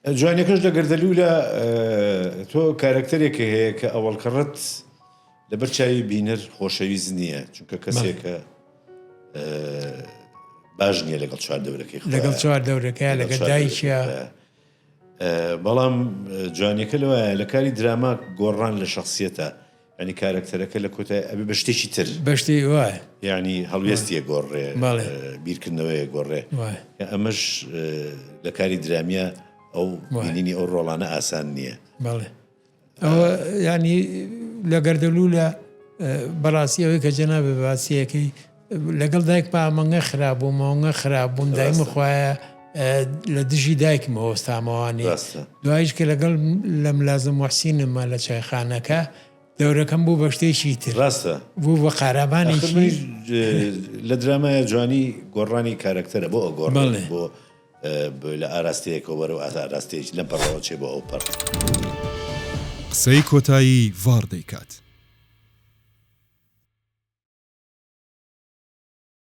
جوانەکەش لە گەردەلوولە تۆ کارکتەرێکە هەیە کە ئەوەڵکەڕەت لەبەر چاوی بینەر خۆشەویست نییە چونکە کەسێکە باش نییە لەگەڵ چواردەورەکەی لەگەڵ چواردەورەکەی لەگەڵ دایکە بەڵام جوانەکە لەوایە لە کاری دراما گۆڕان لە شخصیەتە ینی کارکتەرەکە لە کۆتای ئەبێ بە شتێکی تر بەشتی وایە یعنی هەڵوێستیە گۆڕێ بیرکردنەوەیە گۆڕێ ئەمەش لە کاری درامیە ئەو بینینی ئەو ڕۆڵانە ئاسان نییە بەڵێ ئەوە ینی لە گەردەلوولە بەڕاستی ئەوەی کە جەنابێ باسیەکەی لەگەڵ دایک پامەنگە خراپبوو ماوەنگە خراپبوون دایمە خوایە لە دژی دایکمەوە ئێستامەوانی دوایش کە لەگەڵ لە ملازم وەحسینمە لە چایخانەکە دەورەکەم بوو بە شتێکی تر ڕاستە بوو بە قارەبانێکی لە درامایە جوانی گۆڕانی کارکتەرە بۆ ئەو گۆڕ بۆ لە ئاراستەیەکەوە وەرە ئاراستەیەکی لەم پەڕەوە چێ بۆ ئەو پەر قسەی کۆتایی ڤار دەیکات.